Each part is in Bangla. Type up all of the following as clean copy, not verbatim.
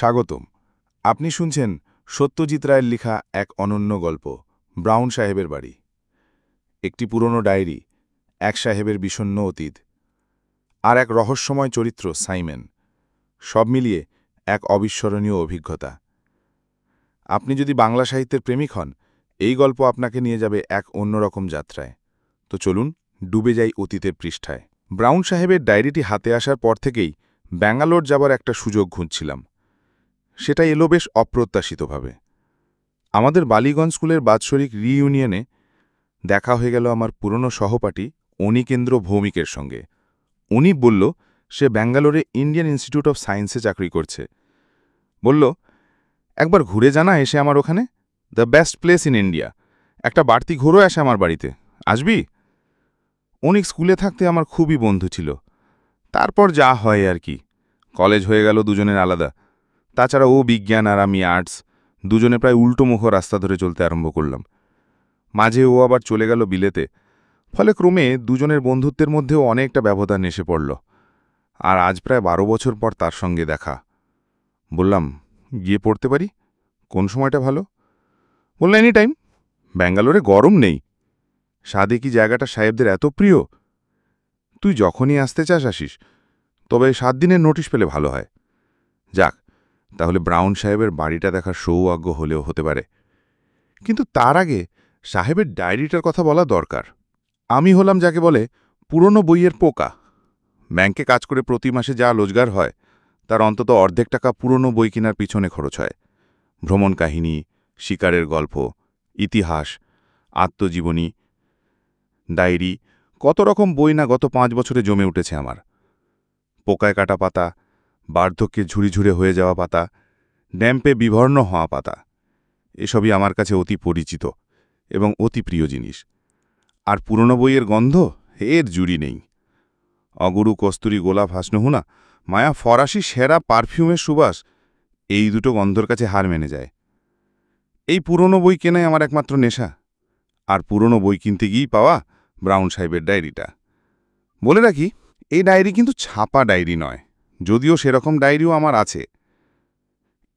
স্বাগতম। আপনি শুনছেন সত্যজিৎ রায়ের লেখা এক অনন্য গল্প, ব্রাউন সাহেবের বাড়ি। একটি পুরনো ডায়েরি, এক সাহেবের বিষণ্ণ অতীত, আর এক রহস্যময় চরিত্র সাইমন, সব মিলিয়ে এক অবিস্মরণীয় অভিজ্ঞতা। আপনি যদি বাংলা সাহিত্যের প্রেমিক হন, এই গল্প আপনাকে নিয়ে যাবে এক অন্যরকম যাত্রায়। তো চলুন ডুবে যাই অতীতের পৃষ্ঠায়। ব্রাউন সাহেবের ডায়েরিটি হাতে আসার পর থেকেই ব্যাঙ্গালোর যাবার একটা সুযোগ খুঁজছিলাম। সেটা এলো বেশ অপ্রত্যাশিতভাবে। আমাদের বালিগঞ্জ স্কুলের বাৎসরিক রিইউনিয়নে দেখা হয়ে গেল আমার পুরনো সহপাঠী অনিকেন্দ্র ভৌমিকের সঙ্গে। উনি বলল সে ব্যাঙ্গালোরে ইন্ডিয়ান ইনস্টিটিউট অফ সায়েন্সে চাকরি করছে। বলল, একবার ঘুরে জানা এসে আমার ওখানে, the best place in India, একটা বাড়তি ঘোরও আসে আমার বাড়িতে, আসবি? অনিক স্কুলে থাকতে আমার খুবই বন্ধু ছিল। তারপর যা হয় আর কি, কলেজ হয়ে গেল দুজনের আলাদা। তাছাড়া ও বিজ্ঞান আর আমি আর্টস, দুজনে প্রায় উল্টোমুখ রাস্তা ধরে চলতে আরম্ভ করলাম। মাঝে ও আবার চলে গেল বিলেতে, ফলে ক্রমে দুজনের বন্ধুত্বের মধ্যেও অনেকটা ব্যবধান এসে পড়ল। আর আজ প্রায় 12 বছর পর তার সঙ্গে দেখা। বললাম, গিয়ে পড়তে পারি? কোন সময়টা ভালো? বলল, এনি টাইম। ব্যাঙ্গালোরে গরম নেই। সাদে কি জায়গাটা সাহেবদের এত প্রিয়? তুই যখনই আসতে চাস আসিস, তবে 7 দিনের নোটিশ পেলে ভালো হয়। যাক, তাহলে ব্রাউন সাহেবের বাড়িটা দেখার সৌভাগ্য হলেও হতে পারে। কিন্তু তার আগে সাহেবের ডায়েরিটার কথা বলা দরকার। আমি হলাম যাকে বলে পুরনো বইয়ের পোকা। ব্যাংকে কাজ করে প্রতি মাসে যা রোজগার হয়, তার অন্তত অর্ধেক টাকা পুরনো বই কেনার পিছনে খরচ হয়। ভ্রমণ কাহিনী, শিকারের গল্প, ইতিহাস, আত্মজীবনী, ডায়েরি, কত রকম বই না গত 5 বছরে জমে উঠেছে আমার। পোকায় কাটা পাতা, বার্ধক্যে ঝুড়ি হয়ে যাওয়া পাতা, ড্যাম্পে বিবর্ণ হওয়া পাতা, এসবই আমার কাছে অতি পরিচিত এবং অতি প্রিয় জিনিস। আর পুরনো বইয়ের গন্ধ, এর জুড়ি নেই। অগুরু কস্তুরী গোলাপ হাসনহুনা, মায়া ফরাসি সেরা পারফিউমের সুবাস, এই দুটো গন্ধর কাছে হার মেনে যায়। এই পুরনো বই কেনাই আমার একমাত্র নেশা। আর পুরনো বই কিনতে গিয়েই পাওয়া ব্রাউন সাহেবের ডায়েরিটা। বলে রাখি, এই ডায়েরি কিন্তু ছাপা ডায়েরি নয়, যদিও সেরকম ডায়েরিও আমার আছে।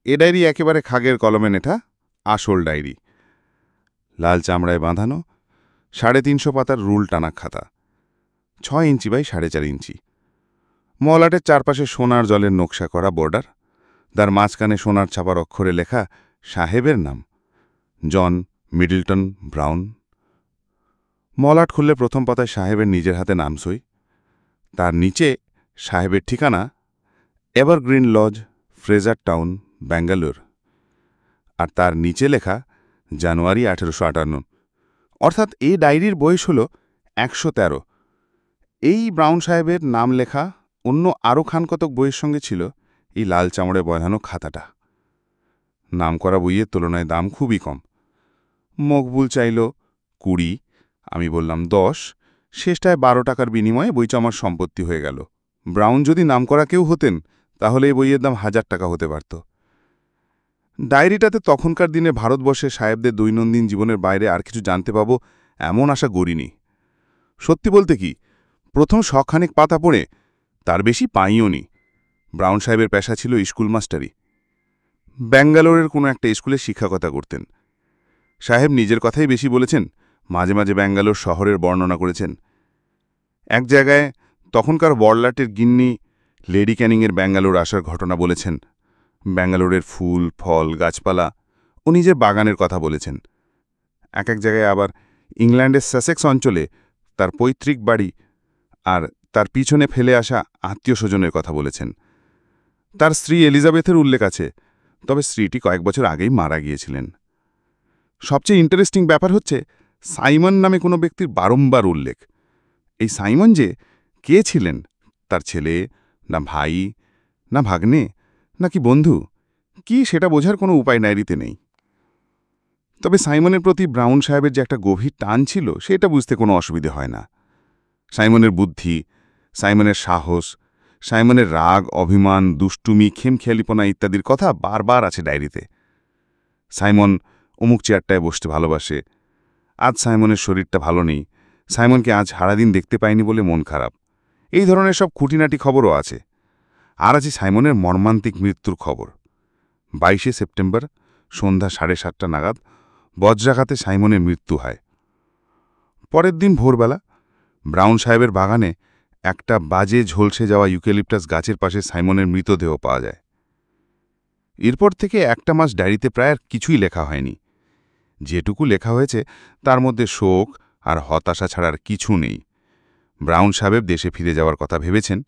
এ ডায়েরি একেবারে খাগের কলমে নেঠা, আসল ডায়েরি। লাল চামড়ায় বাঁধানো, 350 পাতার রুল টানা খাতা, 6 ইঞ্চি বাই 4.5 ইঞ্চি। মলাটের চারপাশে সোনার জলের নকশা করা বর্ডার, তার মাঝখানে সোনার ছাপার অক্ষরে লেখা সাহেবের নাম, জন মিডলটন ব্রাউন। মলাট খুললে প্রথম পাতায় সাহেবের নিজের হাতে নাম সই, তার নিচে সাহেবের ঠিকানা, Evergreen Lodge, Fraser Town, Bangalore. আর তার নিচে লেখা জানুয়ারি 1858। অর্থাৎ এই ডায়েরির বয়স হল 113। এই ব্রাউন সাহেবের নাম লেখা অন্য আরও খানকতক বইয়ের সঙ্গে ছিল এই লাল চামড়ে বাঁধানো খাতাটা। নাম করা বইয়ের তুলনায় দাম খুবই কম। মকবুল চাইল 20, আমি বললাম 10, শেষটায় 12 টাকার বিনিময়ে বইটা আমার সম্পত্তি হয়ে গেল। ব্রাউন যদি নামকরা কেউ হতেন, তাহলে এই বইয়ের দাম 1000 টাকা হতে পারত। ডায়েরিটাতে তখনকার দিনে ভারতবর্ষে সাহেবদের দৈনন্দিন জীবনের বাইরে আর কিছু জানতে পাব এমন আশা করিনি। সত্যি বলতে কি, প্রথম শখানেক পাতা পড়ে তার বেশি পাইও নি। ব্রাউন সাহেবের পেশা ছিল স্কুল মাস্টারি। ব্যাঙ্গালোরের কোনো একটা স্কুলে শিক্ষকতা করতেন। সাহেব নিজের কথাই বেশি বলেছেন, মাঝে মাঝে ব্যাঙ্গালোর শহরের বর্ণনা করেছেন। এক জায়গায় তখনকার বড়লাটের গিন্নি লেডি ক্যানিংয়ের ব্যাঙ্গালোর আসার ঘটনা বলেছেন। ব্যাঙ্গালোরের ফুল, ফল, গাছপালা ও নিজের বাগানের কথা বলেছেন। এক জায়গায় আবার ইংল্যান্ডের সাসেক্স অঞ্চলে তার পৈতৃক বাড়ি আর তার পিছনে ফেলে আসা আত্মীয় স্বজনের কথা বলেছেন। তার স্ত্রী এলিজাবেথের উল্লেখ আছে, তবে স্ত্রীটি কয়েক বছর আগেই মারা গিয়েছিলেন। সবচেয়ে ইন্টারেস্টিং ব্যাপার হচ্ছে সাইমন নামে কোনো ব্যক্তির বারংবার উল্লেখ। এই সাইমন যে কে ছিলেন, তার ছেলে, না ভাই, না ভাগ্নে, নাকি বন্ধু, কি সেটা বোঝার কোনো উপায় ডায়েরিতে নেই। তবে সাইমনের প্রতি ব্রাউন সাহেবের যে একটা গভীর টান ছিল, সেটা বুঝতে কোনো অসুবিধে হয় না। সাইমনের বুদ্ধি, সাইমনের সাহস, সাইমনের রাগ, অভিমান, দুষ্টুমি, খেমখেয়ালিপনা ইত্যাদির কথা বারবার আছে ডায়েরিতে। সাইমন অমুক চেয়ারটায় বসতে ভালোবাসে, আজ সাইমনের শরীরটা ভালো নেই, সাইমনকে আজ সারাদিন দেখতে পায়নি বলে মন খারাপ, এই ধরনের সব খুঁটিনাটি খবরও আছে। আর আছে সাইমনের মর্মান্তিক মৃত্যুর খবর। 22শে সেপ্টেম্বর সন্ধ্যা 7:30 নাগাদ বজ্রাঘাতে সাইমনের মৃত্যু হয়। পরের দিন ভোরবেলা ব্রাউন সাহেবের বাগানে একটা বাজে ঝলসে যাওয়া ইউক্যালিপটাস গাছের পাশে সাইমনের মৃতদেহ পাওয়া যায়। এরপর থেকে একটা মাস ডায়েরিতে প্রায় আর কিছুই লেখা হয়নি। যেটুকু লেখা হয়েছে তার মধ্যে শোক আর হতাশা ছাড়ার কিছু নেই। ব্রাউন সাহেব দেশে ফিরে যাওয়ার কথা ভেবেছেন,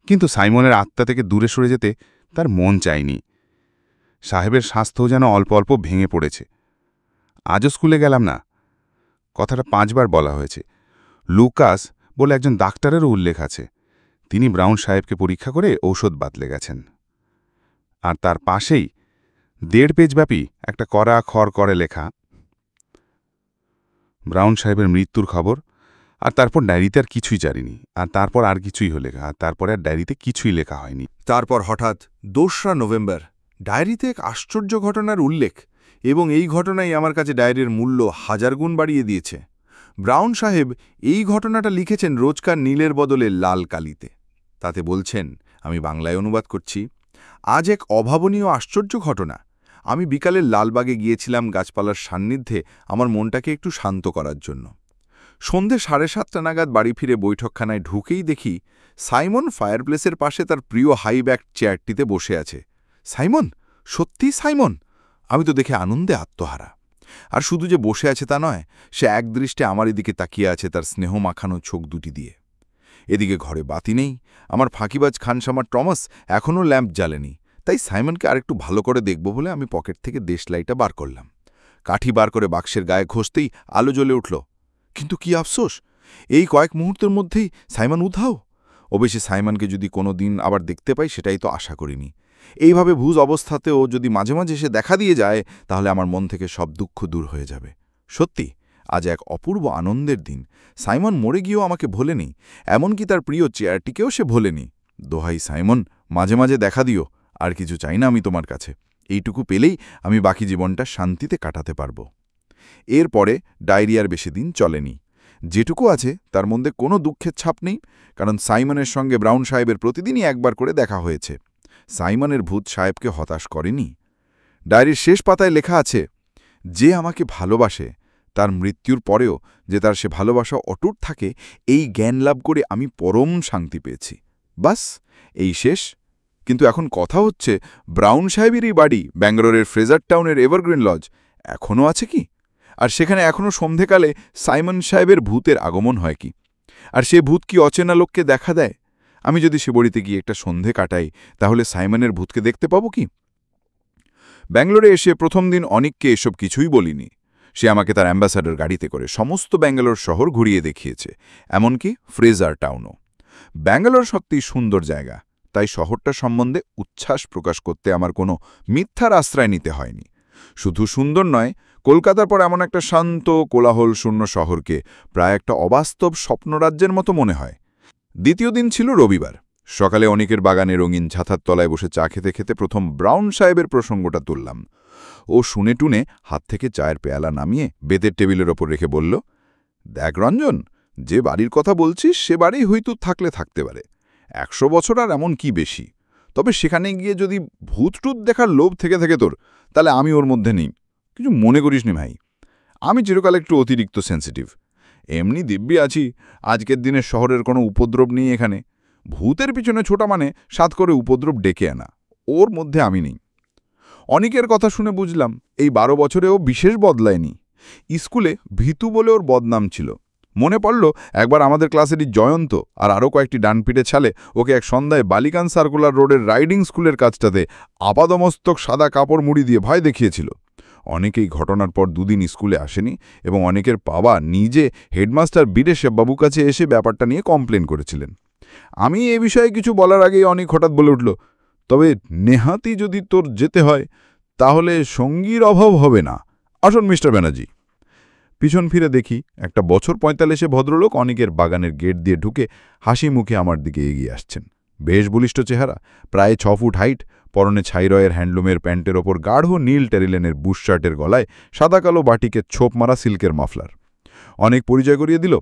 কিন্তু সাইমনের আত্মা থেকে দূরে সরে যেতে তার মন চায়নি। সাহেবের স্বাস্থ্যও যেন অল্প অল্প ভেঙে পড়েছে। আজও স্কুলে গেলাম না, কথাটা 5 বার বলা হয়েছে। লুকাস বলে একজন ডাক্তারেরও উল্লেখ আছে। তিনি ব্রাউন সাহেবকে পরীক্ষা করে ঔষধ বাতলে গেছেন। আর তার পাশেই 1.5 পেজব্যাপী একটা কড়া খড় করে লেখা ব্রাউন সাহেবের মৃত্যুর খবর। আর তারপর ডায়েরিতে আর কিছুই জানিনি। আর তারপর আর কিছুই লেখা, আর তারপরে আর ডায়েরিতে কিছুই লেখা হয়নি। তারপর হঠাৎ 2রা নভেম্বর ডায়েরিতে এক আশ্চর্য ঘটনার উল্লেখ, এবং এই ঘটনাই আমার কাছে ডায়েরির মূল্য 1000 গুণ বাড়িয়ে দিয়েছে। ব্রাউন সাহেব এই ঘটনাটা লিখেছেন রোজকার নীলের বদলে লাল কালিতে। তাতে বলছেন, আমি বাংলায় অনুবাদ করছি, আজ এক অভাবনীয় আশ্চর্য ঘটনা। আমি বিকালে লালবাগে গিয়েছিলাম গাছপালার সান্নিধ্যে আমার মনটাকে একটু শান্ত করার জন্য। সন্ধে 7:30 নাগাদ বাড়ি ফিরে বৈঠকখানায় ঢুকেই দেখি সাইমন ফায়ারপ্লেসের পাশে তার প্রিয় হাই ব্যাক চেয়ারটিতে বসে আছে। সাইমন, সত্যিই সাইমন! আমি তো দেখে আনন্দে আত্মহারা। আর শুধু যে বসে আছে তা নয়, সে একদৃষ্টে আমারই দিকে তাকিয়ে আছে তার স্নেহ মাখানো চোখ দুটি দিয়ে। এদিকে ঘরে বাতি নেই, আমার ফাঁকিবাজ খানসামার টমাস এখনও ল্যাম্প জ্বালেনি। তাই সাইমনকে আরেকটু ভালো করে দেখব বলে আমি পকেট থেকে দেশলাইটা বার করলাম। কাঠি বার করে বাক্সের গায়ে ঘষতেই আলো জ্বলে উঠল। কিন্তু কি আফসোস, এই কয়েক মুহূর্তের মধ্যেই সাইমন উধাও। অবশ্যই সাইমনকে যদি কোনো দিন আবার দেখতে পাই সেটাই তো আশা করিনি। এইভাবে ভুজ অবস্থাতেও যদি মাঝে মাঝে সে দেখা দিয়ে যায়, তাহলে আমার মন থেকে সব দুঃখ দূর হয়ে যাবে। সত্যি আজ এক অপূর্ব আনন্দের দিন। সাইমন মরে গিয়েও আমাকে ভোলেনি, এমনকি তার প্রিয় চেয়ারটিকেও সে ভোলেনি। দোহাই সাইমন, মাঝে মাঝে দেখা দিও। আর কিছু চাই না আমি তোমার কাছে। এইটুকু পেলেই আমি বাকি জীবনটা শান্তিতে কাটাতে পারব। এরপরে ডায়েরি আর বেশি দিন চলেনি। যেটুকু আছে তার মধ্যে কোনো দুঃখের ছাপ নেই, কারণ সাইমনের সঙ্গে ব্রাউন সাহেবের প্রতিদিনই একবার করে দেখা হয়েছে। সাইমনের ভূত সাহেবকে হতাশ করেনি। ডায়েরির শেষ পাতায় লেখা আছে, যে আমাকে ভালোবাসে তার মৃত্যুর পরেও যে তার সে ভালোবাসা অটুট থাকে, এই জ্ঞান লাভ করে আমি পরম শান্তি পেয়েছি। বাস, এই শেষ। কিন্তু এখন কথা হচ্ছে, ব্রাউন সাহেবেরই বাড়ি ব্যাঙ্গালোরের ফ্রেজার টাউনের এভারগ্রিন লজ এখনও আছে কি? আর সেখানে এখনও সন্ধেকালে সাইমন সাহেবের ভূতের আগমন হয় কি? আর সে ভূত কি অচেনা লোককে দেখা দেয়? আমি যদি সে বাড়িতে গিয়ে একটা সন্ধে কাটাই, তাহলে সাইমনের ভূতকে দেখতে পাবো কি? ব্যাঙ্গালোরে এসে প্রথম দিন অনিককে এসব কিছুই বলিনি। সে আমাকে তার অ্যাম্বাসাডার গাড়িতে করে সমস্ত ব্যাঙ্গালোর শহর ঘুরিয়ে দেখিয়েছে, এমনকি ফ্রেজার টাউনও। ব্যাঙ্গালোর সত্যিই সুন্দর জায়গা, তাই শহরটা সম্বন্ধে উচ্ছ্বাস প্রকাশ করতে আমার কোনো মিথ্যার আশ্রয় নিতে হয়নি। শুধু সুন্দর নয়, কলকাতার পর এমন একটা শান্ত কোলাহল শূন্য শহরকে প্রায় একটা অবাস্তব স্বপ্নরাজ্যের মতো মনে হয়। দ্বিতীয় দিন ছিল রবিবার। সকালে অনিকের বাগানে রঙিন ছাতার তলায় বসে চা খেতে খেতে প্রথম ব্রাউন সাহেবের প্রসঙ্গটা তুললাম। ও শুনে টুনে হাত থেকে চায়ের পেয়ালা নামিয়ে বেতের টেবিলের ওপর রেখে বলল, দেখ রঞ্জন, যে বাড়ির কথা বলছিস সে বাড়ি হয়তো থাকলে থাকতে পারে। 100 বছর আর এমন কি বেশি। তবে সেখানে গিয়ে যদি ভূতটুত দেখার লোভ থেকে থাকে তোর, তাহলে আমি ওর মধ্যে নেই। কিছু মনে করিস নি ভাই, আমি চিরকাল একটু অতিরিক্ত সেন্সিটিভ। এমনি দিব্যি আছি, আজকের দিনে শহরের কোনো উপদ্রব নেই এখানে। ভূতের পিছনে ছোটা মানে সাত করে উপদ্রব ডেকে আনা, ওর মধ্যে আমি নেই। অনিকের কথা শুনে বুঝলাম এই 12 বছরেও বিশেষ বদলায়নি। স্কুলে ভীতু বলে ওর বদনাম ছিল। মনে পড়ল একবার আমাদের ক্লাসেরই জয়ন্ত আর আরও কয়েকটি ডানপিটে ছালে ওকে এক সন্ধ্যায় বালিকান সার্কুলার রোডের রাইডিং স্কুলের কাজটাতে আপাদমস্তক সাদা কাপড় মুড়ি দিয়ে ভয় দেখিয়েছিল। অনেকেই ঘটনার পর দুদিন স্কুলে আসেনি এবং অনেকের বাবা নিজে হেডমাস্টার বীরেশবাবুর কাছে এসে ব্যাপারটা নিয়ে কমপ্লেন করেছিলেন। আমি এ বিষয়ে কিছু বলার আগেই অনেক হঠাৎ বলে উঠল, তবে নেহাতি যদি তোর যেতে হয় তাহলে সঙ্গীর অভাব হবে না। আসুন মিস্টার ব্যানার্জি। পিছন ফিরে দেখি একটা বছর 45 ভদ্রলোক অনেকের বাগানের গেট দিয়ে ঢুকে হাসি মুখে আমার দিকে এগিয়ে আসছেন। বেশ বলিষ্ঠ চেহারা, প্রায় 6 ফুট হাইট, পরনে ছাইরয়ের হ্যান্ডলুমের প্যান্টের ওপর গাঢ় নীল টেরিলেনের বুশ শার্টের গলায় সাদা কালো বাটিকে ছোপ মারা সিল্কের মাফলার। অনেক পরিচয় করিয়ে দিল,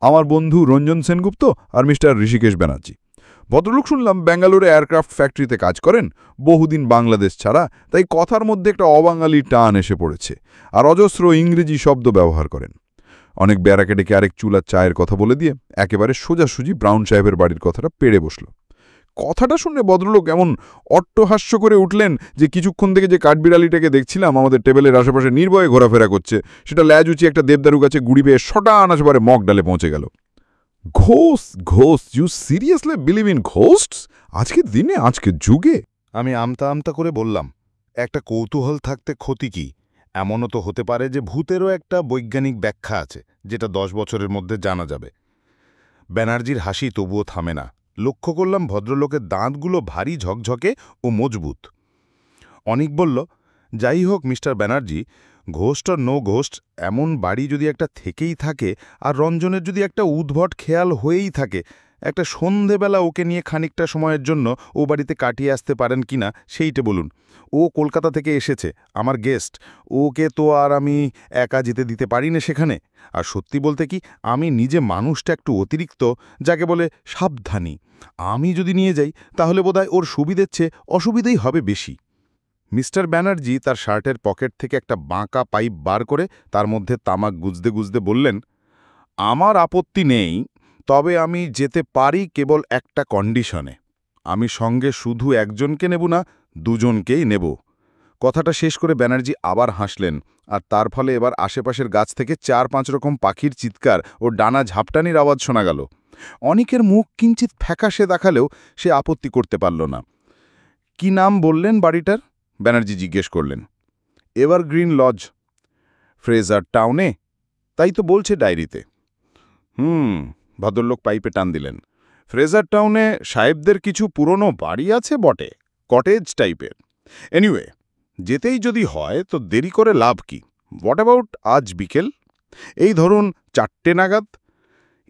আমার বন্ধু রঞ্জন সেনগুপ্ত আর মিস্টার ঋষিকেশ ব্যানার্জি। ভদ্রলোক শুনলাম ব্যাঙ্গালোরে এয়ারক্রাফট ফ্যাক্টরিতে কাজ করেন, বহুদিন বাংলাদেশ ছাড়া, তাই কথার মধ্যে একটা অবাঙালি টান এসে পড়েছে, আর অজস্র ইংরেজি শব্দ ব্যবহার করেন। অনেক ব্যারাকে ডেকে আরেক চুলার চায়ের কথা বলে দিয়ে একেবারে সোজাসুজি ব্রাউন সাহেবের বাড়ির কথাটা পেড়ে বসল। কথাটা শুনে ভদ্রলোক এমন অট্টহাস্য করে উঠলেন যে কিছুক্ষণ থেকে যে কাঠবিড়ালিটাকে দেখছিলাম আমাদের টেবিলের আশেপাশে নির্ভয়ে ঘোরাফেরা করছে, সেটা ল্যাজ উঁচিয়ে একটা দেবদারু গাছে গুড়ি পেয়ে শটান আসবারে মগ ডালে পৌঁছে গেল। Ghost, you seriously believe in ghosts? আজকের দিনে, আজকের যুগে? আমি আমতা আমতা করে বললাম, একটা কৌতূহল থাকতে ক্ষতি কি? এমনও তো হতে পারে যে ভূতেরও একটা বৈজ্ঞানিক ব্যাখ্যা আছে, যেটা 10 বছরের মধ্যে জানা যাবে। ব্যানার্জির হাসি তবুও থামে না। লক্ষ্য করলাম ভদ্রলোকের দাঁতগুলো ভারী ঝকঝকে ও মজবুত। অনিক বলল, যাই হোক মিস্টার ব্যানার্জি, ঘোস্ট আর নো ঘোস্ট, এমন বাড়ি যদি একটা থেকেই থাকে, আর রঞ্জনের যদি একটা উদ্ভট খেয়াল হয়েই থাকে, একটা সন্ধেবেলা ওকে নিয়ে খানিকটা সময়ের জন্য ও বাড়িতে কাটিয়ে আসতে পারেন কিনা সেইটা বলুন। ও কলকাতা থেকে এসেছে, আমার গেস্ট, ওকে তো আর আমি একা যেতে দিতে পারি না সেখানে। আর সত্যি বলতে কি, আমি নিজে মানুষটা একটু অতিরিক্ত, যাকে বলে সাবধানী। আমি যদি নিয়ে যাই তাহলে বোধহয় ওর সুবিধের চেয়ে অসুবিধেই হবে বেশি। মিস্টার ব্যানার্জি তার শার্টের পকেট থেকে একটা বাঁকা পাইপ বার করে তার মধ্যে তামাক গুজতে গুজতে বললেন, আমার আপত্তি নেই, তবে আমি যেতে পারি কেবল একটা কন্ডিশনে। আমি সঙ্গে শুধু একজনকে নেব না, দুজনকেই নেব। কথাটা শেষ করে ব্যানার্জি আবার হাসলেন, আর তার ফলে এবার আশেপাশের গাছ থেকে 4-5 রকম পাখির চিৎকার ও ডানা ঝাপটানির আওয়াজ শোনা গেল। অনিকের মুখ কিঞ্চিত ফ্যাকাশে দেখালেও সে আপত্তি করতে পারল না। কি নাম বললেন বাড়িটার? ব্যানার্জি জিজ্ঞেস করলেন। এভারগ্রিন লজ, ফ্রেজার টাউনে, তাই তো বলছে ডায়েরিতে। ভদ্রলোক পাইপে টান দিলেন। ফ্রেজার টাউনে সাহেবদের কিছু পুরনো বাড়ি আছে বটে, কটেজ টাইপের। এনিওয়ে, যেতেই যদি হয় তো দেরি করে লাভ কি? হোয়াট অ্যাবাউট আজ বিকেল? এই ধরুন 4টে নাগাদ।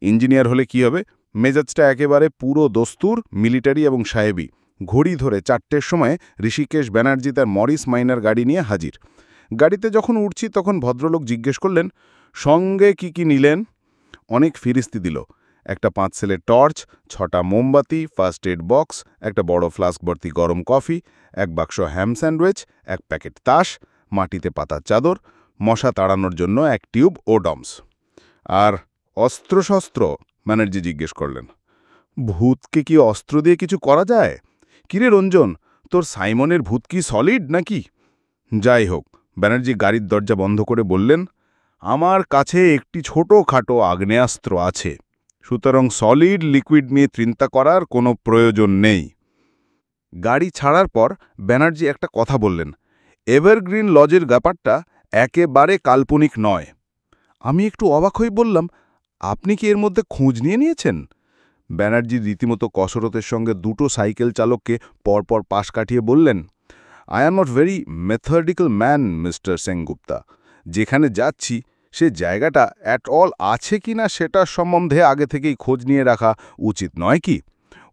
ইঞ্জিনিয়ার হলে কি হবে, মেজাজটা একেবারে পুরো দস্তুর, মিলিটারি এবং সাহেবি। ঘড়ি ধরে 4টের সময় ঋষিকেশ ব্যানার্জি তার মরিস মাইনার গাড়ি নিয়ে হাজির। গাড়িতে যখন উঠছি তখন ভদ্রলোক জিজ্ঞেস করলেন, সঙ্গে কি কি নিলেন? অনেক ফিরিস্তি দিল। একটা 5 সেলের টর্চ, 6টা মোমবাতি, ফার্স্ট এড বক্স, একটা বড় ফ্লাস্ক ভর্তি গরম কফি, 1 বাক্স হ্যাম স্যান্ডউইচ, 1 প্যাকেট তাস, মাটিতে পাতা চাদর, মশা তাড়ানোর জন্য 1 টিউব ওডমস। আর অস্ত্রশস্ত্র? ব্যানার্জি জিজ্ঞেস করলেন। ভূতকে কি অস্ত্র দিয়ে কিছু করা যায়? কিরে রঞ্জন, তোর সাইমনের ভূত কি সলিড নাকি? যাই হোক, ব্যানার্জি গাড়ির দরজা বন্ধ করে বললেন, আমার কাছে একটি ছোটখাটো আগ্নেয়াস্ত্র আছে, সুতরাং সলিড লিকুইড নিয়ে চিন্তা করার কোনো প্রয়োজন নেই। গাড়ি ছাড়ার পর ব্যানার্জি একটা কথা বললেন, এভারগ্রিন লজের ব্যাপারটা একেবারে কাল্পনিক নয়। আমি একটু অবাক হয়ে বললাম, আপনি কি এর মধ্যে খোঁজ নিয়েছেন? ব্যানার্জি রীতিমতো কসরতের সঙ্গে 2টো সাইকেল চালককে পরপর পাশ কাটিয়ে বললেন, I am not very methodical man mister Sengupta. যেখানে যাচ্ছি সে জায়গাটা অ্যাট অল আছে কি না সেটার সম্বন্ধে আগে থেকেই খোঁজ নিয়ে রাখা উচিত নয় কি?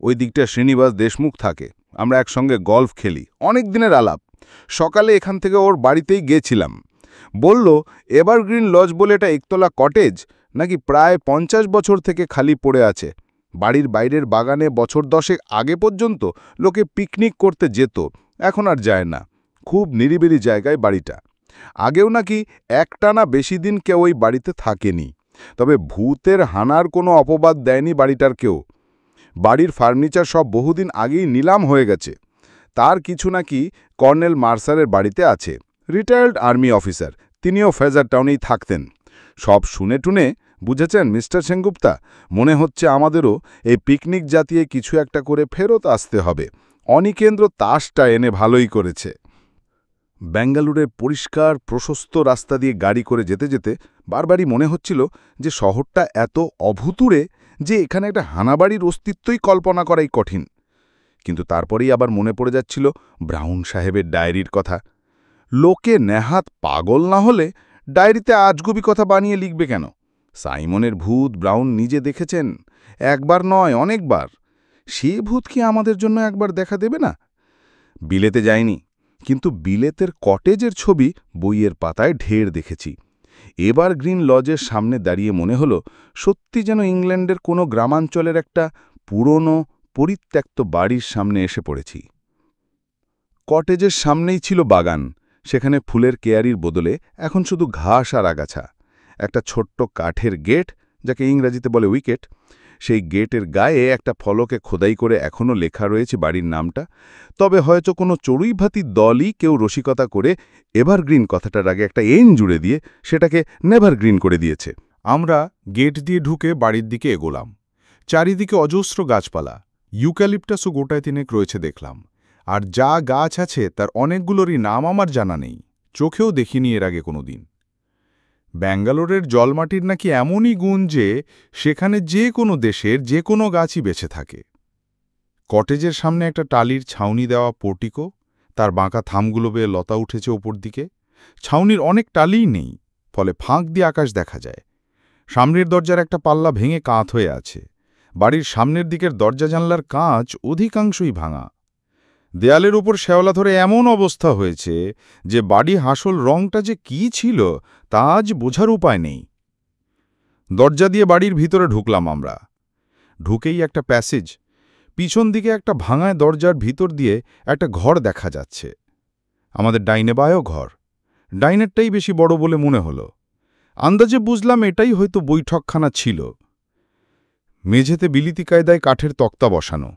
ওই দিকটা শ্রীনিবাস দেশমুখ থাকে, আমরা একসঙ্গে গল্ফ খেলি, অনেক দিনের আলাপ। সকালে এখান থেকে ওর বাড়িতেই গেছিলাম। বলল এভারগ্রিন লজ বলে এটা একতলা কটেজ, নাকি প্রায় 50 বছর থেকে খালি পড়ে আছে। বাড়ির বাইরের বাগানে বছর 10 আগে পর্যন্ত লোকে পিকনিক করতে যেত, এখন আর যায় না। খুব নিরিবিলি জায়গায় বাড়িটা। আগেও নাকি একটানা বেশি দিন কেউ ওই বাড়িতে থাকেনি, তবে ভূতের হানার কোনো অপবাদ দেয়নি বাড়িটার কেউ। বাড়ির ফার্নিচার সব বহুদিন আগেই নিলাম হয়ে গেছে। তার কিছু নাকি কর্নেল মার্সারের বাড়িতে আছে, রিটায়ার্ড আর্মি অফিসার, তিনিও ফ্রেজার টাউনেই থাকতেন। সব শুনে টুনে, বুঝেছেন মিস্টার সেনগুপ্তা, মনে হচ্ছে আমাদেরও এই পিকনিক জাতীয় কিছু একটা করে ফেরত আসতে হবে। অনিকেন্দ্র তাসটা এনে ভালোই করেছে। বেঙ্গালুরের পরিষ্কার প্রশস্ত রাস্তা দিয়ে গাড়ি করে যেতে যেতে বারবারই মনে হচ্ছিল যে শহরটা এত অভূতুড়ে যে এখানে একটা হানাবাড়ির অস্তিত্বই কল্পনা করাই কঠিন। কিন্তু তারপরেই আবার মনে পড়ে যাচ্ছিল ব্রাউন সাহেবের ডায়েরির কথা। লোকে নেহাত পাগল না হলে ডায়েরিতে আজগুবি কথা বানিয়ে লিখবে কেন? সাইমনের ভূত ব্রাউন নিজে দেখেছেন, একবার নয় অনেকবার। সে ভূত কি আমাদের জন্য একবার দেখা দেবে না? বিলেতে যায়নি, কিন্তু বিলেতের কটেজের ছবি বইয়ের পাতায় ঢের দেখেছি। এভারগ্রিন লজের সামনে দাঁড়িয়ে মনে হলো সত্যি যেন ইংল্যান্ডের কোনো গ্রামাঞ্চলের একটা পুরনো পরিত্যক্ত বাড়ির সামনে এসে পড়েছি। কটেজের সামনেই ছিল বাগান, সেখানে ফুলের কেয়ারির বদলে এখন শুধু ঘাস আর আগাছা। একটা ছোট্ট কাঠের গেট, যাকে ইংরেজিতে বলে উইকেট, সেই গেটের গায়ে একটা ফলকে খোদাই করে এখনও লেখা রয়েছে বাড়ির নামটা। তবে হয়তো কোনো চড়ুইভাতির দলই কেউ রসিকতা করে এভারগ্রিন কথাটার আগে একটা এন জুড়ে দিয়ে সেটাকে নেভারগ্রিন করে দিয়েছে। আমরা গেট দিয়ে ঢুকে বাড়ির দিকে এগোলাম। চারিদিকে অজস্র গাছপালা, ইউক্যালিপটাসও গোটায় তিনেক রয়েছে দেখলাম। আর যা গাছ আছে তার অনেকগুলোরই নাম আমার জানা নেই, চোখেও দেখিনি এর আগে কোনোদিন। ব্যাঙ্গালোরের জলমাটির নাকি এমনই গুণ যে সেখানে যে কোনো দেশের যে কোনো গাছই বেঁচে থাকে। কটেজের সামনে একটা টালির ছাউনি দেওয়া পোর্টিকো, তার বাঁকা থামগুলো বেয়ে লতা উঠেছে ওপর দিকে। ছাউনির অনেক টালিই নেই, ফলে ফাঁক দিয়ে আকাশ দেখা যায়। সামনের দরজার একটা পাল্লা ভেঙে কাঁচ হয়ে আছে। বাড়ির সামনের দিকের দরজা জানলার কাঁচ অধিকাংশই ভাঙা। দেয়ালের উপর শ্যাওলা ধরে এমন অবস্থা হয়েছে যে বাড়ি আসল রংটা যে কী ছিল তা আজ বোঝার উপায় নেই। দরজা দিয়ে বাড়ির ভিতরে ঢুকলাম আমরা। ঢুকেই একটা প্যাসেজ, পিছন দিকে একটা ভাঙায় দরজার ভিতর দিয়ে একটা ঘর দেখা যাচ্ছে। আমাদের ডাইনে বায়ও ঘর, ডাইনেরটাই বেশি বড় বলে মনে হলো। আন্দাজে বুঝলাম এটাই হয়তো বৈঠকখানা ছিল। মেঝেতে বিলিতি কায়দায় কাঠের তক্তা বসানো,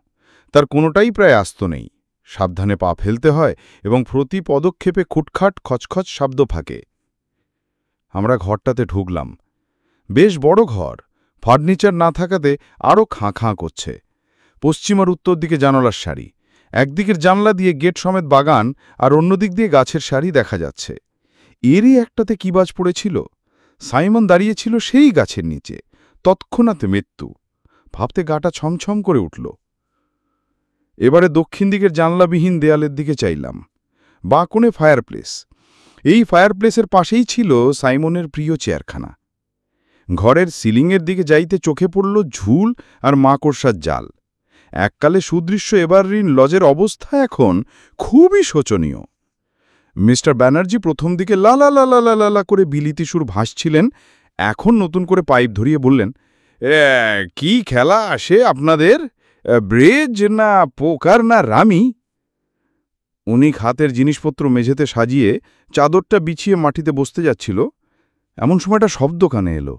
তার কোনোটাই প্রায় আস্ত নেই। সাবধানে পা ফেলতে হয় এবং প্রতি পদক্ষেপে খুটখাট খচখচ শব্দ ফাঁকে। আমরা ঘরটাতে ঢুকলাম। বেশ বড় ঘর, ফার্নিচার না থাকাতে আরও খাঁ খাঁ করছে। পশ্চিম আর উত্তর দিকে জানালার সারি, একদিকের জানলা দিয়ে গেট সমেত বাগান, আর অন্যদিক দিয়ে গাছের সারি দেখা যাচ্ছে। এরই একটাতে কি বাজ পড়েছিল। সাইমন দাঁড়িয়েছিল সেই গাছের নিচে, তৎক্ষণাৎ মৃত্যু। ভাবতে গাটা ছমছম করে উঠল। এবারে দক্ষিণ দিকের জানলাবিহীন দেয়ালের দিকে চাইলাম। বাঁ কোণে ফায়ারপ্লেস। এই ফায়ারপ্লেসের পাশেই ছিল সাইমনের প্রিয় চেয়ারখানা। ঘরের সিলিংয়ের দিকে যাইতে চোখে পড়ল ঝুল আর মাকড়সার জাল। এককালে সুদৃশ্য এভারগ্রিন লজের অবস্থা এখন খুবই শোচনীয়। মিস্টার ব্যানার্জি প্রথম দিকে লা লা লা লা লা লা করে বিলিতি সুর ভাসছিলেন, এখন নতুন করে পাইপ ধরিয়ে বললেন, কি খেলা আসে আপনাদের, ব্রেজ না পোকার না রামি? উনি হাতের জিনিসপত্র মেঝেতে সাজিয়ে চাদরটা বিছিয়ে মাটিতে বসতে যাচ্ছিল, এমন সময়টা শব্দ কানে এলো।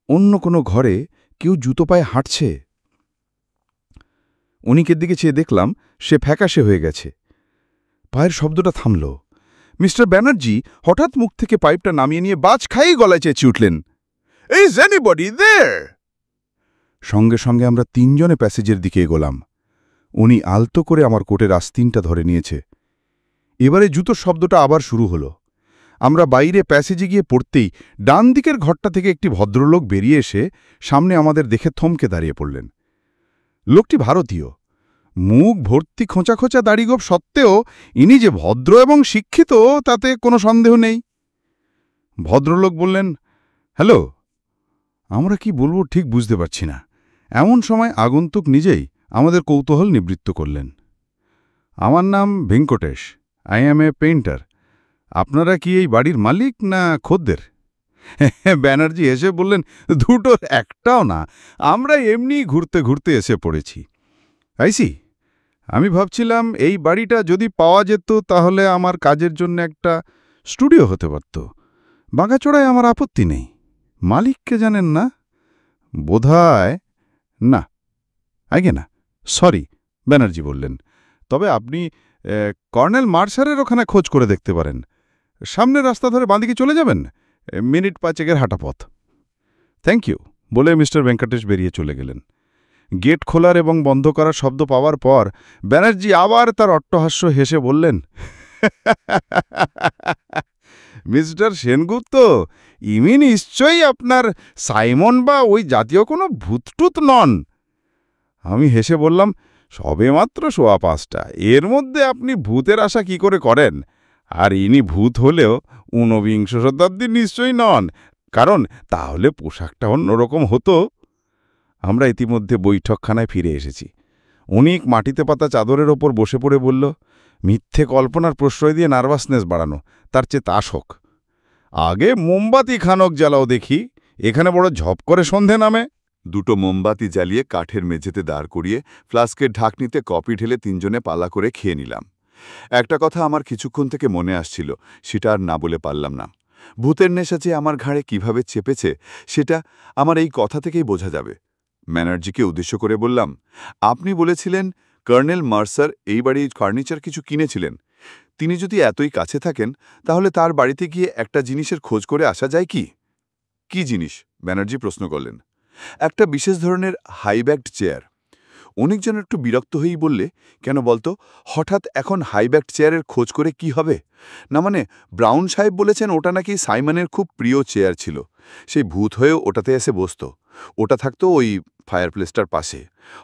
অন্য কোনো ঘরে কেউ জুতো পায়ে হাঁটছে। উনিকের দিকে চেয়ে দেখলাম সে ফ্যাকাশে হয়ে গেছে। পায়ের শব্দটা থামল। মিস্টার ব্যানার্জি হঠাৎ মুখ থেকে পাইপটা নামিয়ে নিয়ে বাজ খাই গলায় চেঁচিয়ে উঠলেন, ইজ এনিবডি দেয়ার? সঙ্গে সঙ্গে আমরা তিনজনে প্যাসেজের দিকে এগোলাম। উনি আলতো করে আমার কোটের আস্তিনটা ধরে নিয়েছে। এবারে জুতোর শব্দটা আবার শুরু হলো। আমরা বাইরে প্যাসেজে গিয়ে পড়তেই ডান দিকের ঘরটা থেকে একটি ভদ্রলোক বেরিয়ে এসে সামনে আমাদের দেখে থমকে দাঁড়িয়ে পড়লেন। লোকটি ভারতীয়, মুখ ভর্তি খোঁচা খোঁচা দাড়িগোপ সত্ত্বেও ইনি যে ভদ্র এবং শিক্ষিত তাতে কোনো সন্দেহ নেই। ভদ্রলোক বললেন, হ্যালো। আমরা কি বলবো ঠিক বুঝতে পারছি না। এমন সময় আগন্তুক নিজেই আমাদের কৌতূহল নিবৃত্ত করলেন। আমার নাম Venkatesh, I am A painter. আপনারা কি এই বাড়ির মালিক না খদ্দের? ব্যানার্জি এসে বললেন, দুটোর একটাও না, আমরা এমনি ঘুরতে ঘুরতে এসে পড়েছি। আইসি, আমি ভাবছিলাম এই বাড়িটা যদি পাওয়া যেত তাহলে আমার কাজের জন্য একটা স্টুডিও হতে পারত। বাঁকাচোড়ায় আমার আপত্তি নেই। মালিককে জানেন না? বোধহয় না। আগে না, সরি, ব্যানার্জি বললেন। তবে আপনি কর্নেল মার্শারের ওখানে খোঁজ করে দেখতে পারেন। সামনের রাস্তা ধরে বাঁদিকে চলে যাবেন, মিনিট 5 হাঁটা পথ। থ্যাংক ইউ বলে মিস্টার ভেঙ্কটেশ বেরিয়ে চলে গেলেন। গেট খোলার এবং বন্ধ করার শব্দ পাওয়ার পর ব্যানার্জি আবার তার অট্টহাস্য হেসে বললেন, মিস্টার সেনগুপ্ত, ইনি নিশ্চয়ই আপনার সাইমন বা ওই জাতীয় কোনো ভূতটুত নন। আমি হেসে বললাম, সবেমাত্র 5:15, এর মধ্যে আপনি ভূতের আশা কি করে করেন? আর ইনি ভূত হলেও 19বিংশ শতাব্দীর নিশ্চয়ই নন, কারণ তাহলে পোশাকটা অন্যরকম হতো। আমরা ইতিমধ্যে বৈঠকখানায় ফিরে এসেছি। অনেক মাটিতে পাতা চাদরের ওপর বসে পড়ে বলল, মিথ্যে কল্পনার প্রশ্রয় দিয়ে নার্ভাসনেস বাড়ানো, তার চেয়ে তাস হোক। আগে মোমবাতি খানক জ্বালাও দেখি, এখানে বড় ঝপ করে সন্ধে নামে। দুটো মোমবাতি জ্বালিয়ে কাঠের মেঝেতে দাঁড় করিয়ে ফ্লাস্কের ঢাকনিতে কফি ঢেলে তিনজনে পালা করে খেয়ে নিলাম। একটা কথা আমার কিছুক্ষণ থেকে মনে আসছিল, সেটা আর না বলে পারলাম না। ভূতের নেশা যে আমার ঘাড়ে কিভাবে চেপেছে সেটা আমার এই কথা থেকেই বোঝা যাবে। ব্যানার্জিকে উদ্দেশ্য করে বললাম, আপনি বলেছিলেন কর্নেল মার্সার এই বাড়ির ফার্নিচার কিছু কিনেছিলেন। তিনি যদি এতই কাছে থাকেন তাহলে তার বাড়িতে গিয়ে একটা জিনিসের খোঁজ করে আসা যায় কি? কি জিনিস? ব্যানার্জি প্রশ্ন করলেন। একটা বিশেষ ধরনের হাইব্যাকড চেয়ার। অনেকজন একটু বিরক্ত হয়েই বললে, কেন বলতো, হঠাৎ এখন হাইব্যাকড চেয়ারের খোঁজ করে কি হবে? না মানে ব্রাউন সাহেব বলেছেন ওটা নাকি সাইমনের খুব প্রিয় চেয়ার ছিল। সেই ভূত হয়েও ওটাতে এসে বসত। ওটা থাকতো ওই ফায়ারপ্লেসটার পাশে।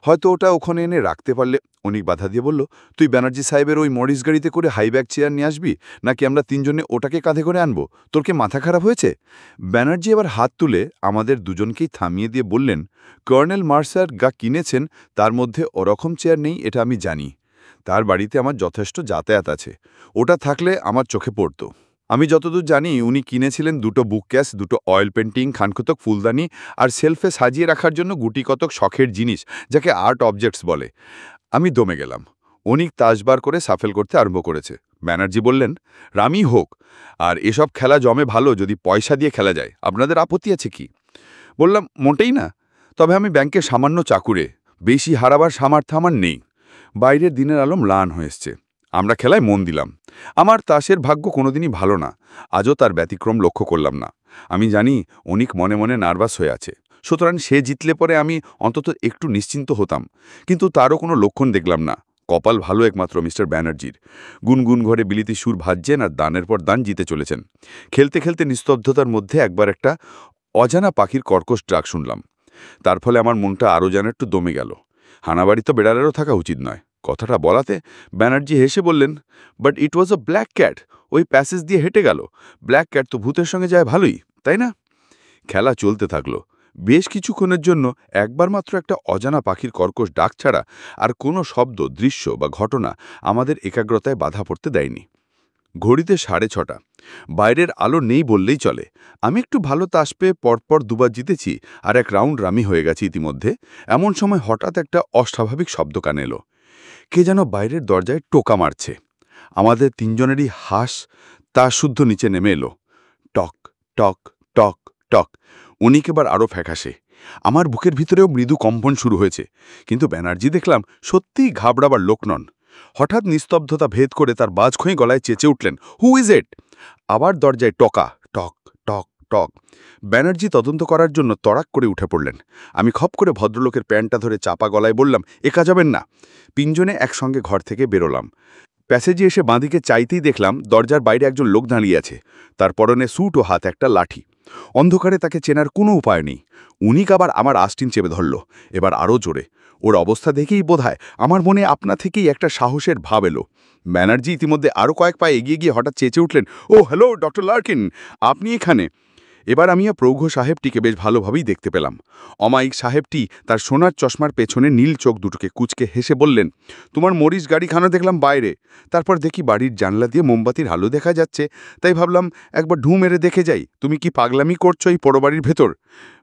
হয়তো ওটা ওখানে এনে রাখতে পারলে। অনেক বাধা দিয়ে বলল, তুই ব্যানার্জি সাহেবের ওই মরিস গাড়িতে করে হাইব্যাক চেয়ার নিয়ে আসবি, নাকি আমরা তিনজনে ওটাকে কাঁধে করে আনবো? তোর কি মাথা খারাপ হয়েছে? ব্যানার্জি এবার হাত তুলে আমাদের দুজনকেই থামিয়ে দিয়ে বললেন, কর্নেল মার্সার যা কিনেছেন তার মধ্যে ওরকম চেয়ার নেই, এটা আমি জানি। তার বাড়িতে আমার যথেষ্ট যাতায়াত আছে। ওটা থাকলে আমার চোখে পড়ত। আমি যতদূর জানি উনি কিনেছিলেন দুটো বুকক্যাস, দুটো অয়েল পেন্টিং, খানকতক ফুলদানি আর সেলফে সাজিয়ে রাখার জন্য গুটিকতক শখের জিনিস, যাকে আর্ট অবজেক্টস বলে। আমি দমে গেলাম। অনিক তাসবার করে সাফেল করতে আরম্ভ করেছে। ব্যানার্জি বললেন, রামি হোক, আর এসব খেলা জমে ভালো যদি পয়সা দিয়ে খেলা যায়। আপনাদের আপত্তি আছে কি? বললাম, মোটেই না। তবে আমি ব্যাংকে সামান্য চাকুরে, বেশি হারাবার সামর্থ্য আমার নেই। বাইরের দিনের আলো ম্লান হয়ে এসছে। আমরা খেলায় মন দিলাম। আমার তাসের ভাগ্য কোনোদিনই ভালো না। আজও তার ব্যতিক্রম লক্ষ্য করলাম না। আমি জানি অনিক মনে মনে নার্ভাস হয়ে আছে, সুতরাং সে জিতলে পরে আমি অন্তত একটু নিশ্চিন্ত হতাম। কিন্তু তারও কোনো লক্ষণ দেখলাম না। কপাল ভালো একমাত্র মিস্টার ব্যানার্জির। গুনগুন ঘরে বিলিতি সুর ভাজছেন আর দানের পর দান জিতে চলেছেন। খেলতে খেলতে নিস্তব্ধতার মধ্যে একবার একটা অজানা পাখির কর্কশ ডাক শুনলাম। তার ফলে আমার মনটা আরও যেন একটু দমে গেল। হানাবাড়ি তো বেড়ালেরও থাকা উচিত নয়। কথাটা বলাতে ব্যানার্জি হেসে বললেন, but it was a black cat. ওই প্যাসেজ দিয়ে হেঁটে গেল। ব্ল্যাক ক্যাট তো ভূতের সঙ্গে যায় ভালোই, তাই না? খেলা চলতে থাকলো। বেশ কিছুক্ষণের জন্য একবার মাত্র একটা অজানা পাখির কর্কশ ডাক ছাড়া আর কোনো শব্দ, দৃশ্য বা ঘটনা আমাদের একাগ্রতায় বাধা পড়তে দেয়নি। ঘড়িতে 6:30। বাইরের আলো নেই বললেই চলে। আমি একটু ভালো তাস পেয়ে পরপর দুবার জিতেছি আর এক রাউন্ড রামি হয়ে গেছি ইতিমধ্যে। এমন সময় হঠাৎ একটা অস্বাভাবিক শব্দ কানে এলো। কে যেন বাইরের দরজায় টোকা মারছে। আমাদের তিনজনেরই হাঁস তার শুদ্ধ নিচে নেমে এলো। টক টক টক টক। উনিক এবার আরও ফ্যাকাশে। আমার বুকের ভিতরেও মৃদু কম্পন শুরু হয়েছে। কিন্তু ব্যানার্জি দেখলাম সত্যিই ঘাবড়াবার লোক নন। হঠাৎ নিস্তব্ধতা ভেদ করে তার বাজখোঁই গলায় চেঁচে উঠলেন, হু ইজ ইট? আবার দরজায় টকা, টক টক টক। ব্যানার্জি তদন্ত করার জন্য তড়াক করে উঠে পড়লেন। আমি খপ করে ভদ্রলোকের প্যান্টটা ধরে চাপা গলায় বললাম, একা যাবেন না। তিনজনে একসঙ্গে ঘর থেকে বেরোলাম। প্যাসেজে এসে বাঁদিকে চাইতেই দেখলাম দরজার বাইরে একজন লোক দাঁড়িয়ে আছে। তার পরনে স্যুট ও হাতে একটা লাঠি। অন্ধকারে তাকে চেনার কোনো উপায় নেই। উনিক আবার আমার আস্টিন চেপে ধরল, এবার আরও জোরে। ওর অবস্থা দেখেই বোধহয় আমার মনে আপনা থেকেই একটা সাহসের ভাব এলো। ব্যানার্জি ইতিমধ্যে আরও কয়েক পা এগিয়ে গিয়ে হঠাৎ চেঁচে উঠলেন, ও হ্যালো ডক্টর লার্কিন, আপনি এখানে? এবার আমি প্রৌঢ় সাহেবটিকে বেশ ভালোভাবেই দেখতে পেলাম। অমায়িক সাহেবটি তার সোনার চশমার পেছনে নীল চোখ দুটোকে কুঁচকে হেসে বললেন, তোমার মরিচ গাড়িখানা দেখলাম বাইরে। তারপর দেখি বাড়ির জানলা দিয়ে মোমবাতির আলো দেখা যাচ্ছে, তাই ভাবলাম একবার ঢু মেরে দেখে যাই তুমি কি পাগলামি করছো এই পোড়োবাড়ির ভেতর।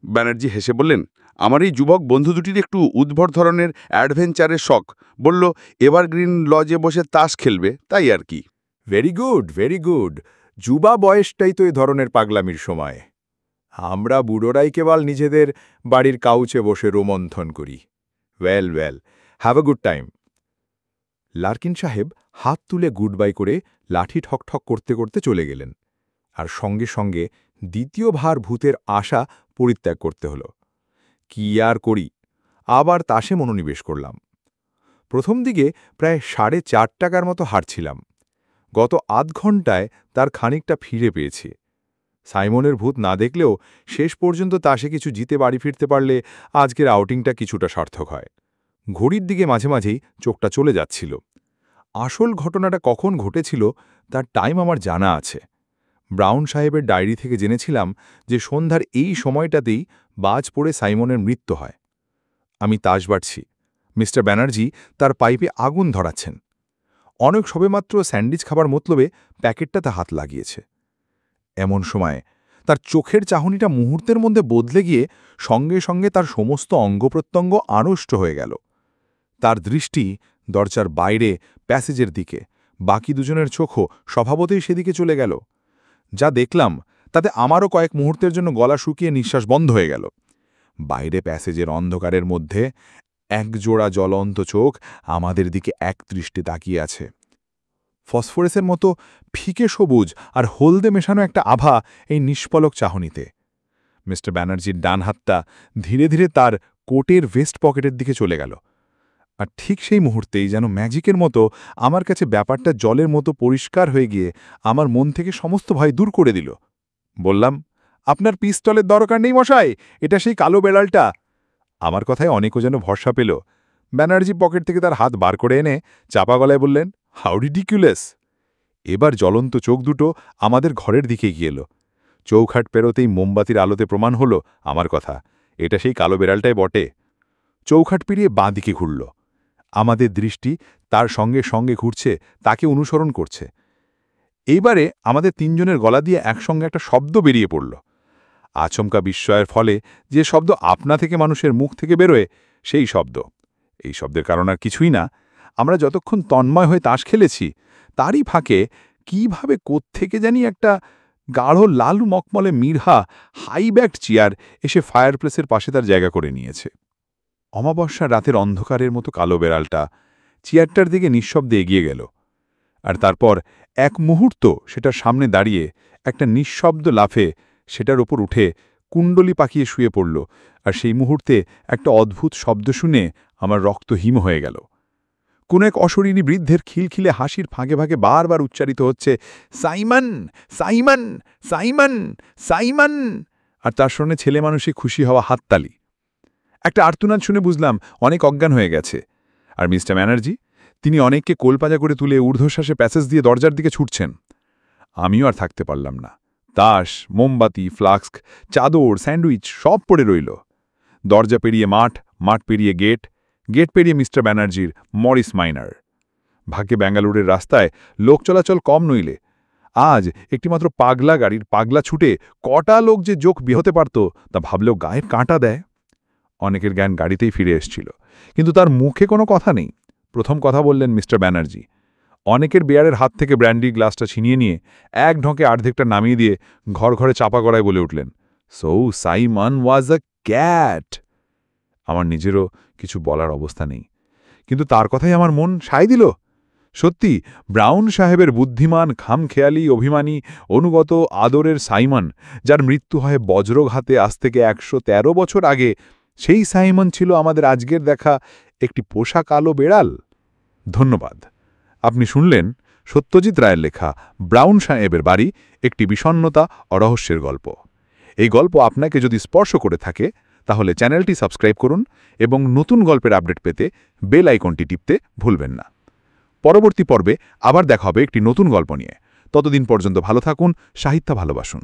ব্যানার্জি হেসে বললেন, আমার এই যুবক বন্ধু দুটির একটু উদ্ভট ধরনের অ্যাডভেঞ্চারের শখ। বলল এভারগ্রিন লজে বসে তাস খেলবে, তাই আর কি। Very good, very good. যুবা বয়সটাই তো এই ধরনের পাগলামির সময়। আমরা বুড়োরাই কেবল নিজেদের বাড়ির কাউচে বসে রোমন্থন করি। Well well, have a good time. Larkin সাহেব হাত তুলে গুড বাই করে লাঠি ঠকঠক করতে করতে চলে গেলেন, আর সঙ্গে সঙ্গে দ্বিতীয় ভার ভূতের আশা পরিত্যাগ করতে হল। কি আর করি, আবার তাসে মনোনিবেশ করলাম। প্রথম দিকে প্রায় 4.5 টাকার মতো হারছিলাম। গত আধ ঘণ্টায় তার খানিকটা ফিরে পেয়েছি। সাইমনের ভূত না দেখলেও শেষ পর্যন্ত তাসে কিছু জিতে বাড়ি ফিরতে পারলে আজকের আউটিংটা কিছুটা সার্থক হয়। ঘড়ির দিকে মাঝে মাঝেই চোখটা চলে যাচ্ছিল। আসল ঘটনাটা কখন ঘটেছিল তার টাইম আমার জানা আছে। ব্রাউন সাহেবের ডায়েরি থেকে জেনেছিলাম যে সন্ধ্যার এই সময়টাতেই বাজ পড়ে সাইমনের মৃত্যু হয়। আমি তাস বাড়ছি। মিস্টার ব্যানার্জি তার পাইপে আগুন ধরাচ্ছেন। অনেক সবেমাত্র স্যান্ডউইচ খাবার মতলবে প্যাকেটটাতে হাত লাগিয়েছে। এমন সময় তার চোখের চাহনিটা মুহূর্তের মধ্যে বদলে গিয়ে সঙ্গে সঙ্গে তার সমস্ত অঙ্গপ্রত্যঙ্গ আড়ষ্ট হয়ে গেল। তার দৃষ্টি দরজার বাইরে প্যাসেজের দিকে, বাকি দুজনের চোখও স্বভাবতই সেদিকে চলে গেল। যা দেখলাম তাতে আমারও কয়েক মুহূর্তের জন্য গলা শুকিয়ে নিঃশ্বাস বন্ধ হয়ে গেল। বাইরে প্যাসেজের অন্ধকারের মধ্যে একজোড়া জ্বলন্ত চোখ আমাদের দিকে একদৃষ্টে তাকিয়ে আছে। ফসফরাসের মতো ফিকে সবুজ আর হলদে মেশানো একটা আভা এই নিষ্পলক চাহনিতে। মিস্টার ব্যানার্জির ডান হাতটা ধীরে ধীরে তার কোটের ভেস্ট পকেটের দিকে চলে গেল। আর ঠিক সেই মুহূর্তেই যেন ম্যাজিকের মতো আমার কাছে ব্যাপারটা জলের মতো পরিষ্কার হয়ে গিয়ে আমার মন থেকে সমস্ত ভয় দূর করে দিল। বললাম, আপনার পিস্তলের দরকার নেই মশাই, এটা সেই কালো বেড়ালটা। আমার কথায় অনেকও যেন ভরসা পেল। ব্যানার্জি পকেট থেকে তার হাত বার করে এনে চাপা গলায় বললেন, হাউ রিডিকুলাস। এবার জ্বলন্ত চোখ দুটো আমাদের ঘরের দিকে গিয়ে এলো। চৌখাট পেরোতেই মোমবাতির আলোতে প্রমাণ হলো আমার কথা, এটা সেই কালো বেড়ালটাই বটে। চৌখাট পেরিয়ে বাঁ দিকে ঘুরল। আমাদের দৃষ্টি তার সঙ্গে সঙ্গে ঘুরছে, তাকে অনুসরণ করছে। এইবারে আমাদের তিনজনের গলা দিয়ে একসঙ্গে একটা শব্দ বেরিয়ে পড়ল। আচমকা বিস্ময়ের ফলে যে শব্দ আপনা থেকে মানুষের মুখ থেকে বেরোয়, সেই শব্দ। এই শব্দের কারণ আর কিছুই না, আমরা যতক্ষণ তন্ময় হয়ে তাস খেলেছি তারই ফাঁকে কীভাবে কোত্থেকে জানি একটা গাঢ় লাল মকমলে মিরহা হাইব্যাকড চেয়ার এসে ফায়ারপ্লেসের পাশে তার জায়গা করে নিয়েছে। অমাবস্যার রাতের অন্ধকারের মতো কালো বেড়ালটা চেয়ারটার দিকে নিঃশব্দে এগিয়ে গেল। আর তারপর এক মুহূর্ত সেটার সামনে দাঁড়িয়ে একটা নিঃশব্দ লাফে সেটার ওপর উঠে কুণ্ডলি পাকিয়ে শুয়ে পড়ল। আর সেই মুহূর্তে একটা অদ্ভুত শব্দ শুনে আমার রক্ত হিম হয়ে গেল। কোন এক অশরীরী বৃদ্ধের খিলখিলে হাসির ফাঁকে ফাঁকে বারবার উচ্চারিত হচ্ছে, সাইমন, সাইমন, সাইমন, সাইমন। আর তার শুনে ছেলে মানুষই খুশি হওয়া হাততালি। একটা আর্তনাদ শুনে বুঝলাম অনেক অজ্ঞান হয়ে গেছে। আর মিস্টার ব্যানার্জি, তিনি অনেককে কোলপাজা করে তুলে ঊর্ধ্বশ্বাসে প্যাসেজ দিয়ে দরজার দিকে ছুটছেন। আমিও আর থাকতে পারলাম না। তাস, মোমবাতি, ফ্লাস্ক, চাদর, স্যান্ডউইচ সব পড়ে রইল। দরজা পেরিয়ে মাঠ, মাঠ পেরিয়ে গেট, গেট পেরিয়ে মিস্টার ব্যানার্জির মরিস মাইনার। ভাগ্যে ব্যাঙ্গালোরের রাস্তায় লোক চলাচল কম নইলে আজ একটিমাত্র পাগলা গাড়ির পাগলা ছুটে কটা লোক যে যোগ বিহতে পারত তা ভাবলেও গায়ের কাঁটা দেয়। অনেকের জ্ঞান গাড়িতেই ফিরে এসছিল, কিন্তু তার মুখে কোনো কথা নেই। প্রথম কথা বললেন মিস্টার ব্যানার্জি। অনেকের বেয়ারের হাত থেকে ব্র্যান্ডি গ্লাসটা ছিনিয়ে নিয়ে এক ঢোকে অর্ধেকটা নামিয়ে দিয়ে ঘর ঘরে চাপা গড়ায় বলে উঠলেন, সো সাইমন ওয়াজ আ ক্যাট। আমার নিজেরও কিছু বলার অবস্থা নেই, কিন্তু তার কথাই আমার মন সায় দিল। সত্যি, ব্রাউন সাহেবের বুদ্ধিমান, খামখেয়ালি, অভিমানী, অনুগত, আদরের সাইমন, যার মৃত্যু হয় বজ্রঘাতে আজ থেকে ১১৩ বছর আগে, সেই সাইমন ছিল আমাদের আজকের দেখা একটি পোষা কালো বেড়াল। ধন্যবাদ। আপনি শুনলেন সত্যজিৎ রায়ের লেখা ব্রাউন সাহেবের বাড়ি, একটি বিষণ্ণতা ও রহস্যের গল্প। এই গল্প আপনাকে যদি স্পর্শ করে থাকে তাহলে চ্যানেলটি সাবস্ক্রাইব করুন এবং নতুন গল্পের আপডেট পেতে বেল আইকনটি টিপতে ভুলবেন না। পরবর্তী পর্বে আবার দেখা হবে একটি নতুন গল্প নিয়ে। ততদিন পর্যন্ত ভালো থাকুন, সাহিত্য ভালোবাসুন।